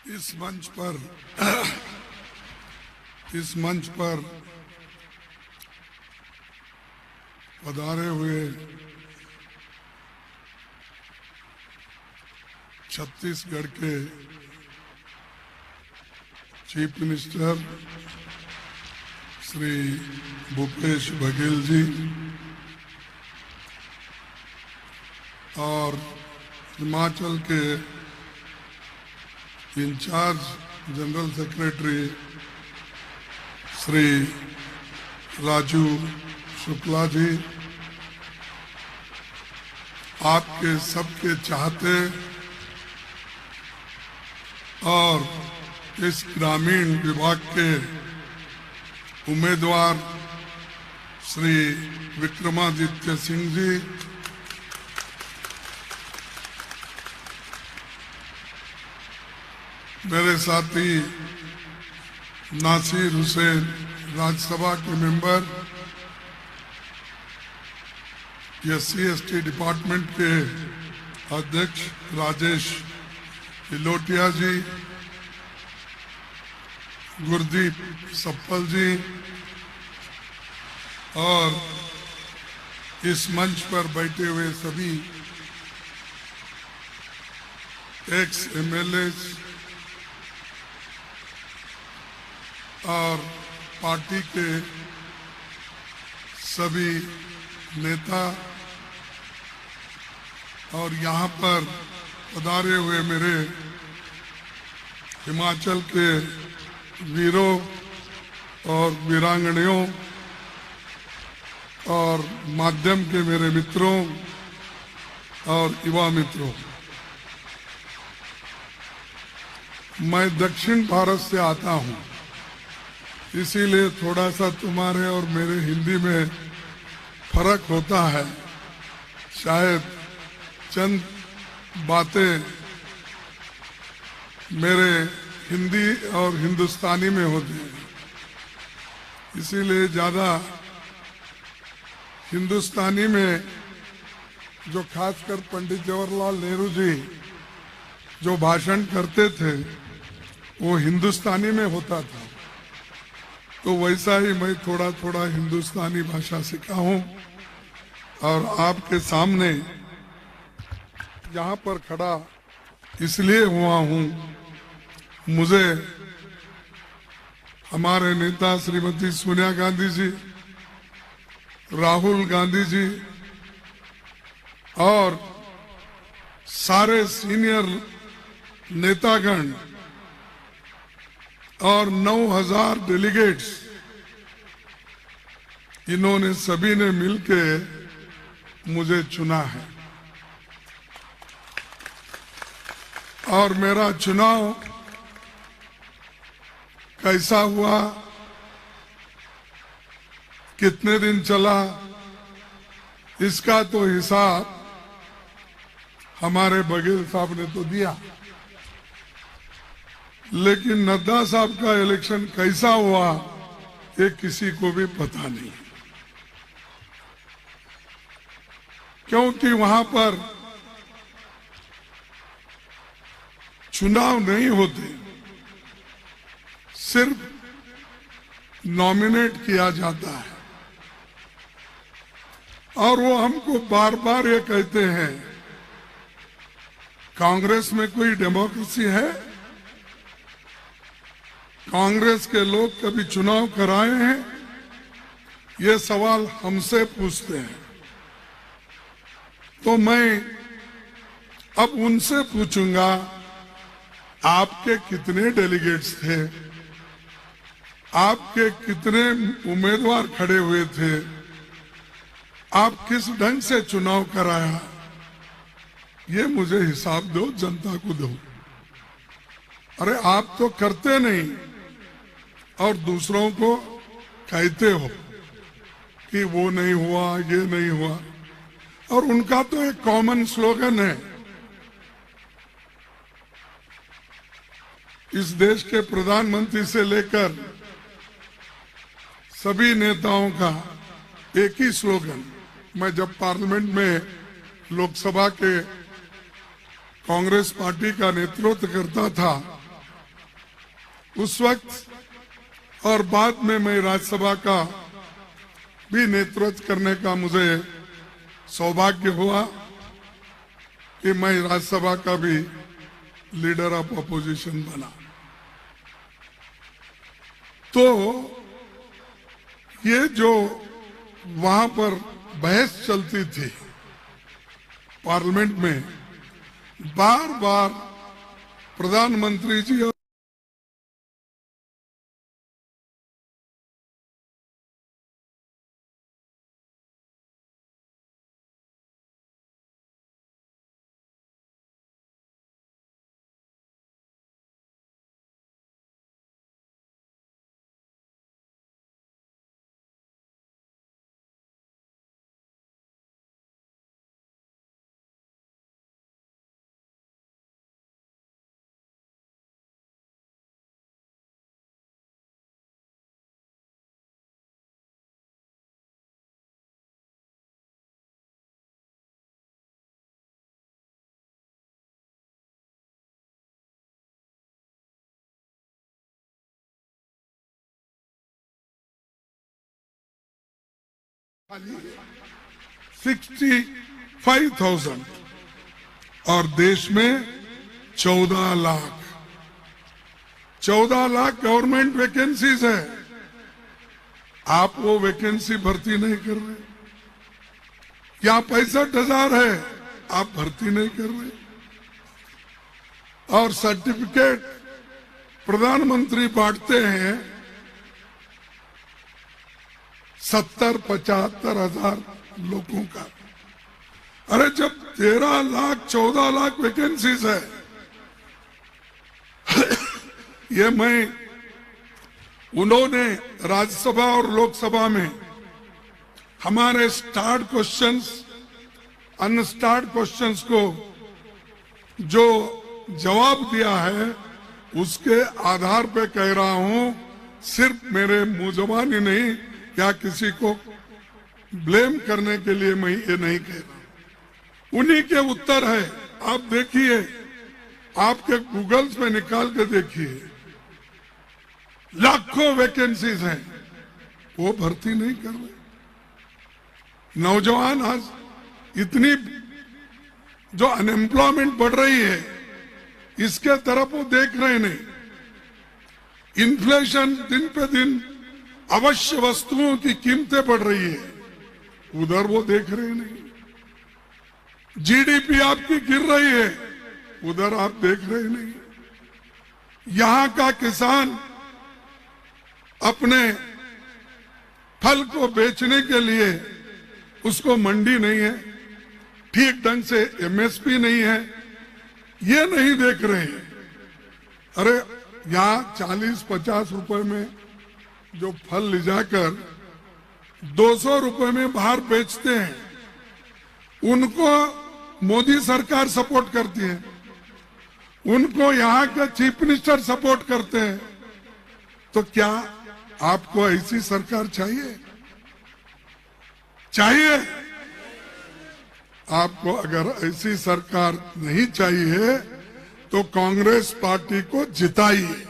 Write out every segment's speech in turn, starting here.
इस मंच पर पधारे हुए छत्तीसगढ़ के चीफ मिनिस्टर श्री भूपेश बघेल जी और हिमाचल के incharge general secretary Shri Raju Shukla ji, आपके सबके चाहते और इस ग्रामीण विभाग के उम्मीदवार श्री विक्रमादित्य सिंह जी, मेरे साथी नासिर हुसैन राज्यसभा के मेंबर, SC/ST डिपार्टमेंट के अध्यक्ष राजेश इलोटिया जी, गुरदीप सप्पल जी और इस मंच पर बैठे हुए सभी एक्स MLA और पार्टी के सभी नेता और यहाँ पर पधारे हुए मेरे हिमाचल के वीरों और वीरांगनाओं और माध्यम के मेरे मित्रों और युवा मित्रों, मैं दक्षिण भारत से आता हूँ, इसीलिए थोड़ा सा तुम्हारे और मेरे हिंदी में फर्क होता है। शायद चंद बातें मेरे हिंदी और हिंदुस्तानी में होती हैं, इसीलिए ज्यादा हिंदुस्तानी में जो खासकर पंडित जवाहरलाल नेहरू जी जो भाषण करते थे वो हिंदुस्तानी में होता था, तो वैसा ही मैं थोड़ा थोड़ा हिंदुस्तानी भाषा सीखा हूँ और आपके सामने यहाँ पर खड़ा इसलिए हुआ हूँ, मुझे हमारे नेता श्रीमती सोनिया गांधी जी, राहुल गांधी जी और सारे सीनियर नेतागण और 9,000 डेलीगेट्स, इन्होंने सभी ने मिलके मुझे चुना है और मेरा चुनाव कैसा हुआ, कितने दिन चला, इसका तो हिसाब हमारे बघेल साहब ने तो दिया, लेकिन नड्डा साहब का इलेक्शन कैसा हुआ ये किसी को भी पता नहीं, क्योंकि वहां पर चुनाव नहीं होते, सिर्फ नॉमिनेट किया जाता है और वो हमको बार बार ये कहते हैं कांग्रेस में कोई डेमोक्रेसी है? कांग्रेस के लोग कभी चुनाव कराए हैं? ये सवाल हमसे पूछते हैं। तो मैं अब उनसे पूछूंगा, आपके कितने डेलीगेट्स थे, आपके कितने उम्मीदवार खड़े हुए थे, आप किस ढंग से चुनाव कराया, ये मुझे हिसाब दो, जनता को दो। अरे आप तो करते नहीं और दूसरों को कहते हो कि वो नहीं हुआ, ये नहीं हुआ, और उनका तो एक कॉमन स्लोगन है, इस देश के प्रधानमंत्री से लेकर सभी नेताओं का एक ही स्लोगन। मैं जब पार्लियामेंट में लोकसभा के कांग्रेस पार्टी का नेतृत्व करता था उस वक्त और बाद में मैं राज्यसभा का भी नेतृत्व करने का मुझे सौभाग्य हुआ कि मैं राज्यसभा का भी लीडर ऑफ अपोजिशन बना। तो ये जो वहां पर बहस चलती थी पार्लियामेंट में, बार बार प्रधानमंत्री जी और खाली 65,000 और देश में 14 लाख गवर्नमेंट वैकेंसीज है। आप वो वैकेंसी भर्ती नहीं कर रहे। यहाँ 65,000 है, आप भर्ती नहीं कर रहे। और सर्टिफिकेट प्रधानमंत्री बांटते हैं 70-75 हजार लोगों का। अरे जब 13 लाख 14 लाख वैकेंसीज है, ये मैं उन्होंने राज्यसभा और लोकसभा में हमारे स्टार्ट क्वेश्चंस अनस्टार्ट क्वेश्चंस को जो जवाब दिया है उसके आधार पे कह रहा हूं। सिर्फ मेरे मुंह जबानी नहीं या किसी को ब्लेम करने के लिए मैं ये नहीं कह रहा। उन्हीं के उत्तर है। आप देखिए, आपके गूगल्स में निकाल के देखिए, लाखों वैकेंसीज हैं, वो भर्ती नहीं कर रहे। नौजवान आज इतनी जो अनएम्प्लॉयमेंट बढ़ रही है, इसके तरफ वो देख रहे नहीं। इन्फ्लेशन दिन पे दिन अवश्य वस्तुओं की कीमतें बढ़ रही है, उधर वो देख रहे नहीं। जीडीपी आपकी गिर रही है, उधर आप देख रहे नहीं। यहां का किसान अपने फल को बेचने के लिए उसको मंडी नहीं है, ठीक ढंग से एमएसपी नहीं है, ये नहीं देख रहे हैं। अरे यहाँ 40-50 रुपए में जो फल ले जाकर 200 रुपए में बाहर बेचते हैं, उनको मोदी सरकार सपोर्ट करती है, उनको यहाँ के चीफ मिनिस्टर सपोर्ट करते हैं। तो क्या आपको ऐसी सरकार चाहिए? चाहिए? आपको अगर ऐसी सरकार नहीं चाहिए तो कांग्रेस पार्टी को जिताइए,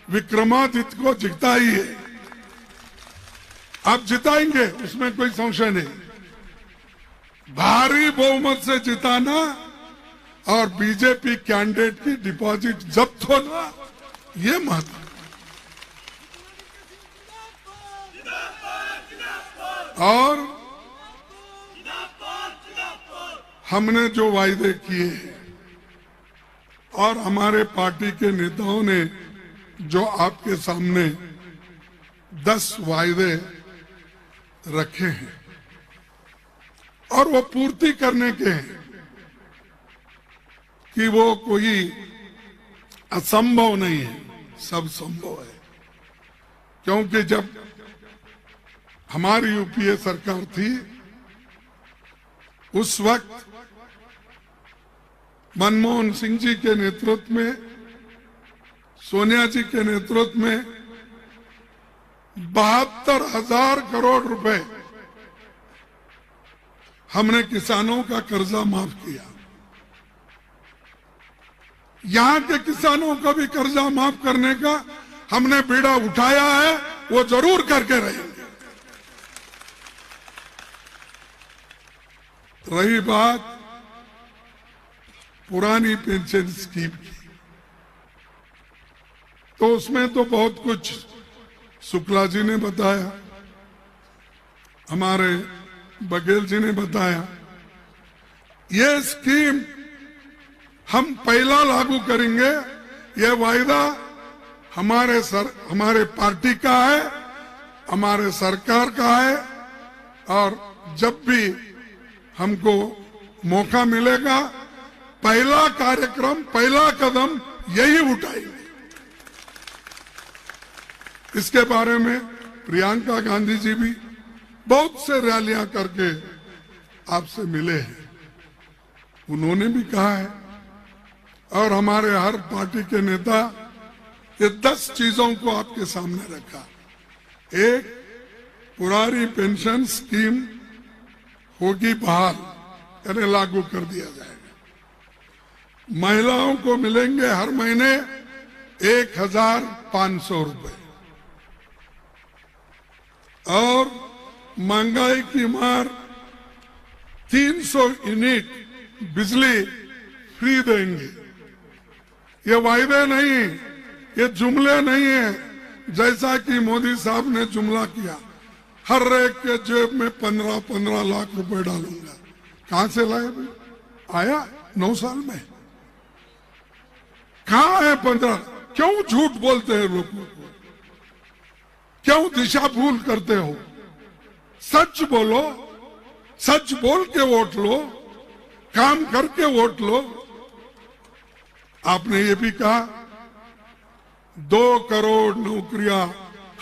विक्रमादित्य को जिताइए। आप जिताएंगे, उसमें कोई संशय नहीं। भारी बहुमत से जिताना और बीजेपी कैंडिडेट की डिपॉजिट जब्त होना, ये महत्व। और हमने जो वायदे किए और हमारे पार्टी के नेताओं ने जो आपके सामने 10 वायदे रखे हैं और वो पूर्ति करने के हैं कि वो कोई असंभव नहीं है, सब संभव है। क्योंकि जब हमारी यूपीए सरकार थी, उस वक्त मनमोहन सिंह जी के नेतृत्व में, सोनिया जी के नेतृत्व में 72,000 करोड़ रुपए हमने किसानों का कर्जा माफ किया। यहां के किसानों का भी कर्जा माफ करने का हमने बीड़ा उठाया है वो जरूर करके रहेंगे। रही बात पुरानी पेंशन स्कीम की, तो उसमें तो बहुत कुछ शुक्ला जी ने बताया, हमारे बघेल जी ने बताया। ये स्कीम हम पहला लागू करेंगे, ये वायदा हमारे पार्टी का है, हमारे सरकार का है, और जब भी हमको मौका मिलेगा पहला कार्यक्रम, पहला कदम यही उठाएंगे। इसके बारे में प्रियंका गांधी जी भी बहुत से रैलियां करके आपसे मिले हैं, उन्होंने भी कहा है, और हमारे हर पार्टी के नेता ये 10 चीजों को आपके सामने रखा। एक, पुरानी पेंशन स्कीम होगी बहाल, यानी लागू कर दिया जाएगा। महिलाओं को मिलेंगे हर महीने 1,500 रुपए, और महंगाई की मार 300 यूनिट बिजली फ्री देंगे। ये वायदे नहीं, ये जुमले नहीं है जैसा कि मोदी साहब ने जुमला किया, हर एक के जेब में 15-15 लाख रुपए डालूंगा। कहां से लाए भाई? आया 9 साल में? कहां है 15? क्यों झूठ बोलते हैं लोगों को? क्यों दिशा भूल करते हो? सच बोलो, सच बोल के वोट लो, काम करके वोट लो। आपने ये भी कहा 2 करोड़ नौकरियां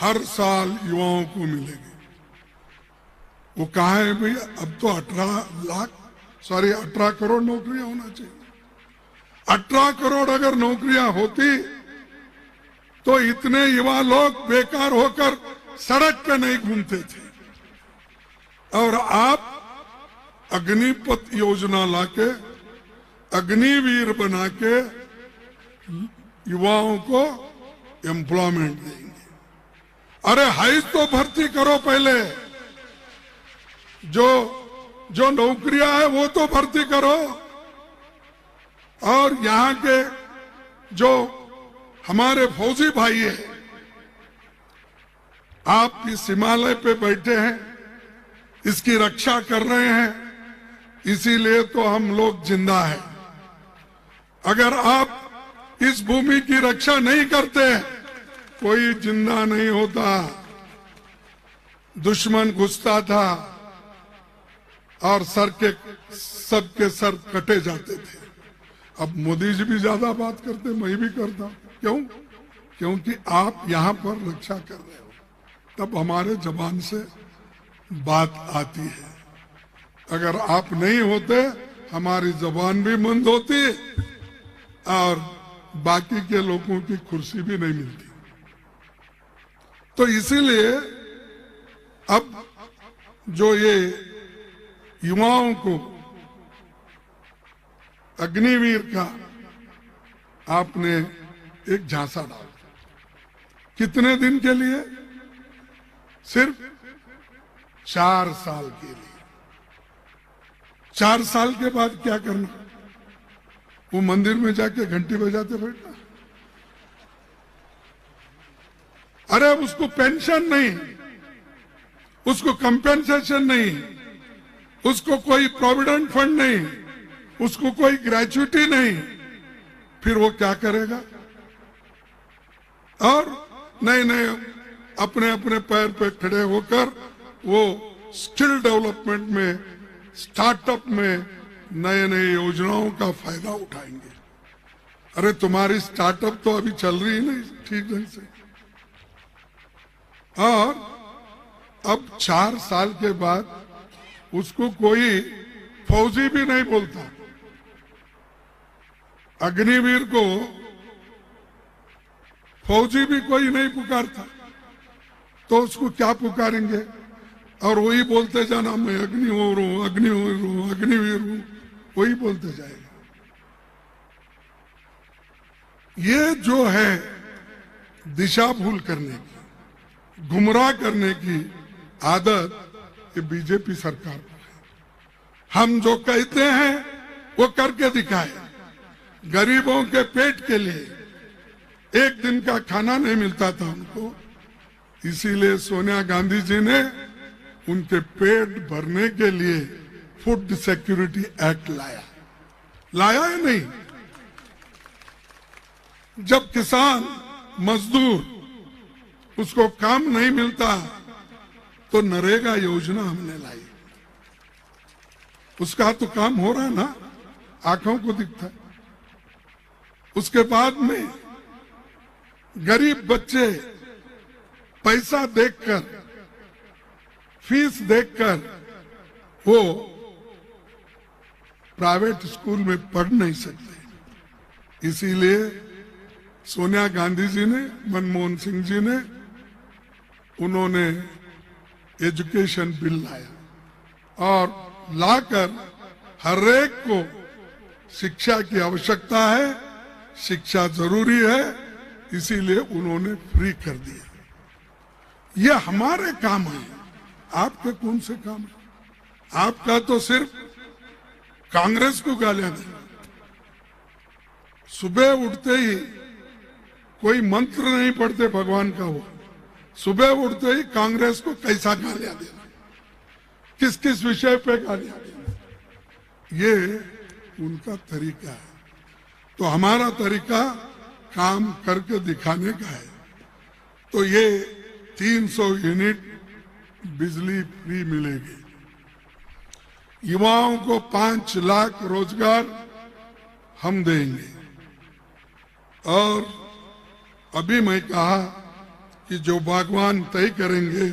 हर साल युवाओं को मिलेगी। वो कहा है भैया? अब तो 18 करोड़ नौकरियां होना चाहिए। 18 करोड़ अगर नौकरियां होती तो इतने युवा लोग बेकार होकर सड़क पे नहीं घूमते थे। और आप अग्निपथ योजना लाके, अग्निवीर बना के युवाओं को एम्प्लॉयमेंट देंगे। अरे हाई तो भर्ती करो पहले, जो नौकरियां है वो तो भर्ती करो। और यहाँ के जो हमारे फौजी भाई है, आप इस हिमालय पे बैठे हैं, इसकी रक्षा कर रहे हैं, इसीलिए तो हम लोग जिंदा हैं। अगर आप इस भूमि की रक्षा नहीं करते, कोई जिंदा नहीं होता। दुश्मन घुसता था और सबके सर कटे जाते थे। अब मोदी जी भी ज्यादा बात करते, मैं भी करता। क्यों? क्योंकि आप यहां पर रक्षा कर रहे हो, तब हमारे जबान से बात आती है। अगर आप नहीं होते, हमारी जबान भी बंद होती और बाकी के लोगों की कुर्सी भी नहीं मिलती। तो इसीलिए अब जो ये युवाओं को अग्निवीर का आपने एक झांसा डाला, कितने दिन के लिए? सिर्फ 4 साल के लिए। 4 साल के बाद क्या करना? वो मंदिर में जाके घंटी बजाते बैठना? अरे उसको पेंशन नहीं, उसको कंपेंसेशन नहीं, उसको कोई प्रोविडेंट फंड नहीं, उसको कोई ग्रेच्युटी नहीं, फिर वो क्या करेगा? और नए अपने अपने पैर पे खड़े होकर वो स्किल डेवलपमेंट में, स्टार्टअप में नए योजनाओं का फायदा उठाएंगे। अरे तुम्हारी स्टार्टअप तो अभी चल रही नहीं ठीक ढंग से। और अब 4 साल के बाद उसको कोई फौजी भी नहीं बोलता। अग्निवीर को फौजी भी कोई नहीं पुकारता, तो उसको क्या पुकारेंगे? और वही बोलते जाना, मैं अग्निवीर हूं, अग्निवीर हूं, अग्निवीर हूं, वही बोलते जाएगा। ये जो है दिशा भूल करने की, गुमराह करने की आदत ये बीजेपी सरकार को है। हम जो कहते हैं वो करके दिखाए। गरीबों के पेट के लिए एक दिन का खाना नहीं मिलता था उनको, इसीलिए सोनिया गांधी जी ने उनके पेट भरने के लिए फूड सिक्योरिटी एक्ट लाया है नहीं। जब किसान मजदूर उसको काम नहीं मिलता तो नरेगा योजना हमने लाई, उसका तो काम हो रहा है ना, आंखों को दिखता है। उसके बाद में गरीब बच्चे पैसा देखकर, फीस देखकर वो प्राइवेट स्कूल में पढ़ नहीं सकते। इसीलिए सोनिया गांधी जी ने, मनमोहन सिंह जी ने, उन्होंने एजुकेशन बिल लाया और लाकर हर एक को शिक्षा की आवश्यकता है, शिक्षा जरूरी है, इसीलिए उन्होंने फ्री कर दिया। ये हमारे काम है, आपके कौन से काम है? आपका तो सिर्फ कांग्रेस को गालियां देना। सुबह उठते ही कोई मंत्र नहीं पढ़ते भगवान का, वो सुबह उठते ही कांग्रेस को कैसा गालियां देना, किस किस विषय पे गालियां देना, ये उनका तरीका है। तो हमारा तरीका काम करके दिखाने का है। तो ये 300 यूनिट बिजली फ्री मिलेगी, युवाओं को 5 लाख रोजगार हम देंगे। और अभी मैं कहा कि जो बागवान तय करेंगे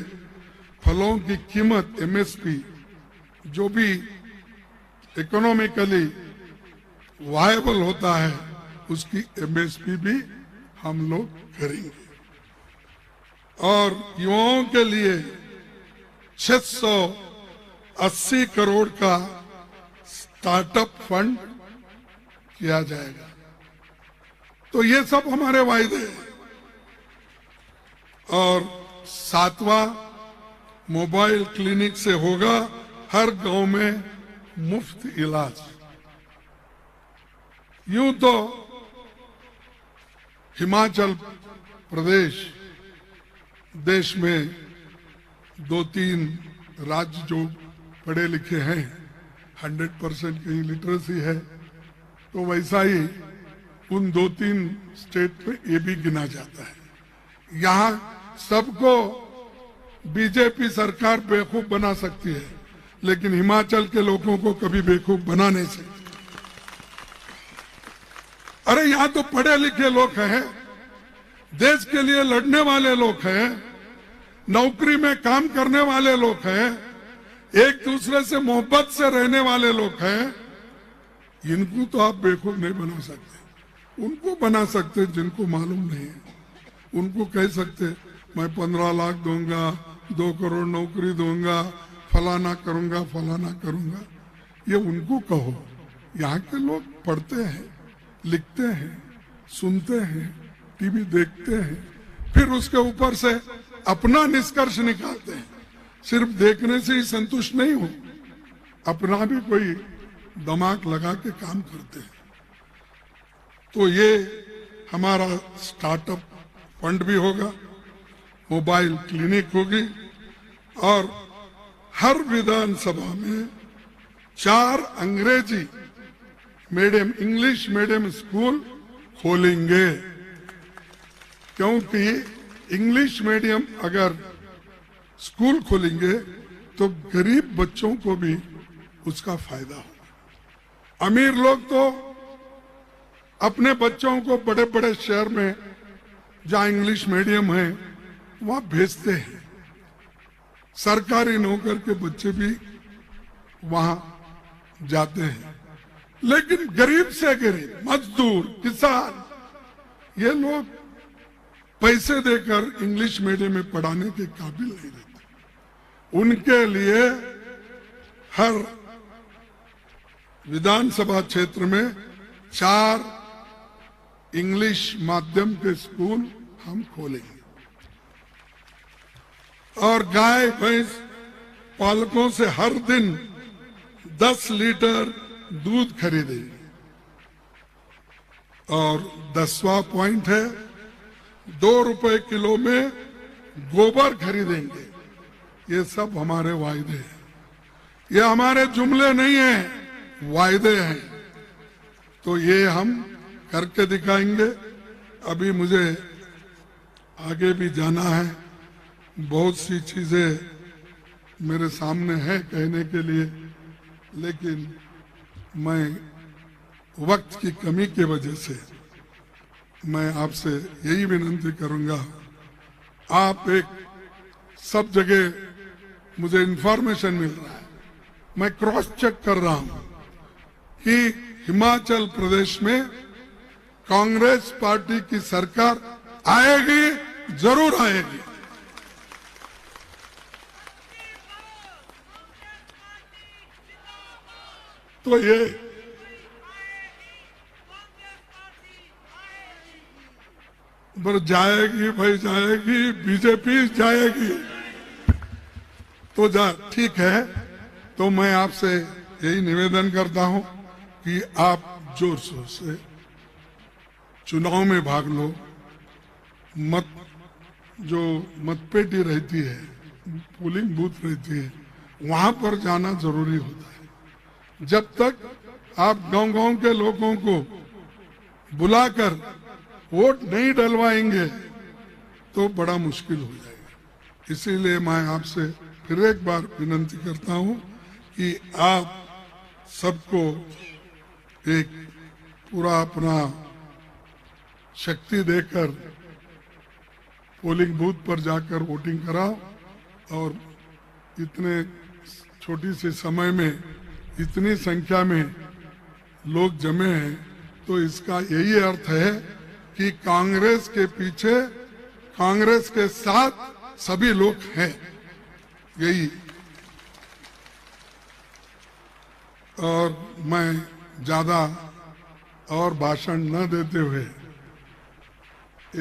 फलों की कीमत, एमएसपी, जो भी इकोनॉमिकली वायबल होता है उसकी एमएसपी भी हम लोग करेंगे। और युवाओं के लिए 680 करोड़ का स्टार्टअप फंड किया जाएगा। तो ये सब हमारे वायदे हैं। और 7वां मोबाइल क्लिनिक से होगा हर गांव में मुफ्त इलाज। यूं तो हिमाचल प्रदेश देश में 2-3 राज्य जो पढ़े लिखे हैं, 100% की लिटरेसी है, तो वैसा ही उन 2-3 स्टेट पे ये भी गिना जाता है। यहाँ सबको बीजेपी सरकार बेवकूफ बना सकती है, लेकिन हिमाचल के लोगों को कभी बेवकूफ बना नहीं सकती। अरे यहाँ तो पढ़े लिखे लोग हैं, देश के लिए लड़ने वाले लोग हैं, नौकरी में काम करने वाले लोग हैं, एक दूसरे से मोहब्बत से रहने वाले लोग हैं। इनको तो आप बेवकूफ नहीं बना सकते। उनको बना सकते जिनको मालूम नहीं है। उनको कह सकते मैं 15 लाख दूंगा, 2 करोड़ नौकरी दूंगा, फलाना करूंगा, फलाना करूंगा। ये उनको कहो। यहाँ के लोग पढ़ते हैं, लिखते हैं, सुनते हैं, टीवी देखते हैं, फिर उसके ऊपर से अपना निष्कर्ष निकालते हैं। सिर्फ देखने से ही संतुष्ट नहीं हो, अपना भी कोई दिमाग लगा के काम करते हैं। तो ये हमारा स्टार्टअप फंड भी होगा, मोबाइल क्लिनिक होगी, और हर विधानसभा में 4 अंग्रेजी मीडियम, इंग्लिश मीडियम स्कूल खोलेंगे। क्योंकि इंग्लिश मीडियम अगर स्कूल खोलेंगे तो गरीब बच्चों को भी उसका फायदा होगा। अमीर लोग तो अपने बच्चों को बड़े बड़े शहर में जहां इंग्लिश मीडियम है वहां भेजते हैं, सरकारी नौकर के बच्चे भी वहां जाते हैं। लेकिन गरीब से गरीब, मजदूर, किसान, ये लोग पैसे देकर इंग्लिश मीडियम में पढ़ाने के काबिल नहीं रहते। उनके लिए हर विधानसभा क्षेत्र में 4 इंग्लिश माध्यम के स्कूल हम खोलेंगे और गाय भैंस पालकों से हर दिन 10 लीटर दूध खरीदेंगे। और 10वां पॉइंट है 2 रुपए किलो में गोबर खरीदेंगे। ये सब हमारे वायदे हैं, ये हमारे जुमले नहीं हैं, वायदे हैं। तो ये हम करके दिखाएंगे। अभी मुझे आगे भी जाना है, बहुत सी चीजें मेरे सामने है कहने के लिए, लेकिन मैं वक्त की कमी की वजह से मैं आपसे यही विनती करूंगा, आप एक सब जगह मुझे इंफॉर्मेशन मिल रहा है, मैं क्रॉस चेक कर रहा हूं कि हिमाचल प्रदेश में कांग्रेस पार्टी की सरकार आएगी, जरूर आएगी। तो ये जाएगी भाई, जाएगी, बीजेपी जाएगी। तो ठीक है, तो मैं आपसे यही निवेदन करता हूं कि आप जोर शोर से चुनाव में भाग लो। जो मतपेटी रहती है, पोलिंग बूथ रहती है, वहां पर जाना जरूरी होता है। जब तक आप गांव-गांव के लोगों को बुलाकर वोट नहीं डलवाएंगे तो बड़ा मुश्किल हो जाएगा। इसीलिए मैं आपसे फिर एक बार विनती करता हूं कि आप सबको एक पूरा अपना शक्ति देकर पोलिंग बूथ पर जाकर वोटिंग कराओ। और इतने छोटी सी समय में इतनी संख्या में लोग जमे हैं, तो इसका यही अर्थ है कि कांग्रेस के पीछे, कांग्रेस के साथ सभी लोग हैं। यही। और मैं ज्यादा और भाषण न देते हुए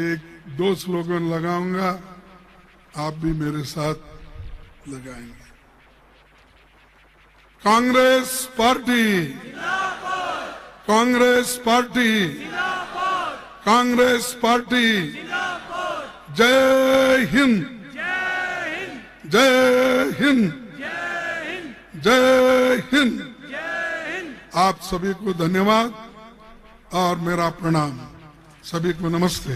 1-2 स्लोगन लगाऊंगा, आप भी मेरे साथ लगाएंगे। Congress party, Congress party, Congress party, जय हिंद, जय हिंद, जय हिंद। आप सभी को धन्यवाद और मेरा प्रणाम। सभी को नमस्ते।